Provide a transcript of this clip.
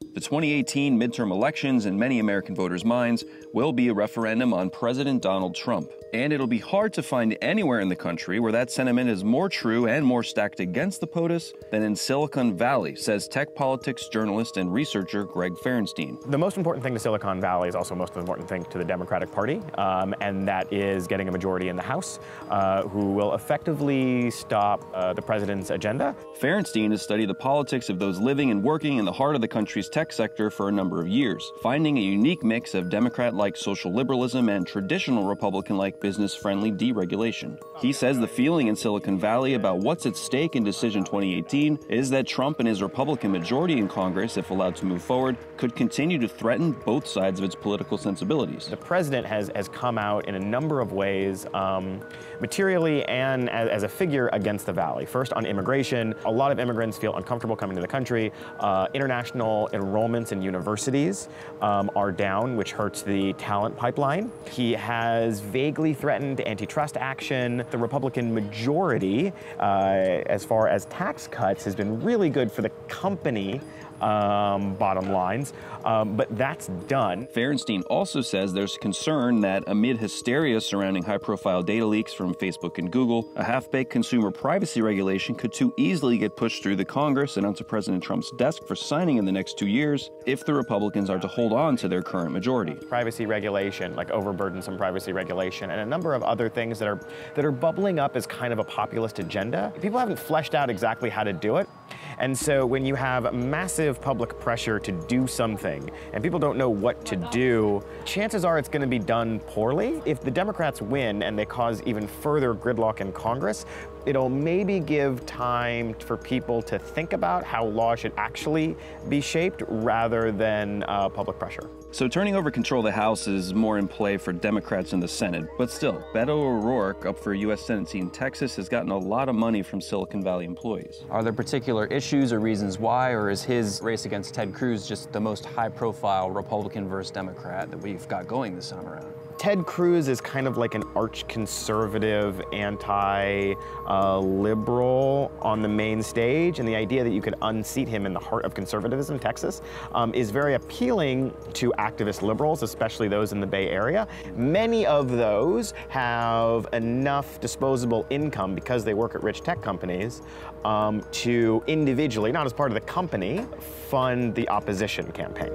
The 2018 midterm elections in many American voters' minds will be a referendum on President Donald Trump. And it'll be hard to find anywhere in the country where that sentiment is more true and more stacked against the POTUS than in Silicon Valley, says tech politics journalist and researcher Greg Ferenstein. The most important thing to Silicon Valley is also the most important thing to the Democratic Party, and that is getting a majority in the House who will effectively stop the president's agenda. Ferenstein has studied the politics of those living and working in the heart of the country's tech sector for a number of years, finding a unique mix of Democrat-like social liberalism and traditional Republican-like business-friendly deregulation. He says the feeling in Silicon Valley about what's at stake in Decision 2018 is that Trump and his Republican majority in Congress, if allowed to move forward, could continue to threaten both sides of its political sensibilities. The president has come out in a number of ways, materially and as a figure against the Valley. First, on immigration, a lot of immigrants feel uncomfortable coming to the country. International enrollments in universities are down, which hurts the talent pipeline. He has vaguely threatened antitrust action. The Republican majority, as far as tax cuts, has been really good for the company bottom lines, but that's done. Ferenstein also says there's concern that amid hysteria surrounding high-profile data leaks from Facebook and Google, a half-baked consumer privacy regulation could too easily get pushed through the Congress and onto President Trump's desk for signing in the next 2 years if the Republicans are to hold on to their current majority. Privacy regulation, like overburdensome privacy regulation, and a number of other things that are bubbling up as kind of a populist agenda. People haven't fleshed out exactly how to do it. And so when you have massive public pressure to do something and people don't know what to do, chances are it's going to be done poorly. If the Democrats win and they cause even further gridlock in Congress, it'll maybe give time for people to think about how law should actually be shaped rather than public pressure. So turning over control of the House is more in play for Democrats in the Senate. But still, Beto O'Rourke, up for a U.S. Senate seat in Texas, has gotten a lot of money from Silicon Valley employees. Are there particular issues or reasons why, or is his race against Ted Cruz just the most high-profile Republican versus Democrat that we've got going this time around? Ted Cruz is kind of like an arch-conservative, anti-liberal on the main stage, and the idea that you could unseat him in the heart of conservatism, Texas, is very appealing to activist liberals, especially those in the Bay Area. Many of those have enough disposable income because they work at rich tech companies to individually, not as part of the company, fund the opposition campaign.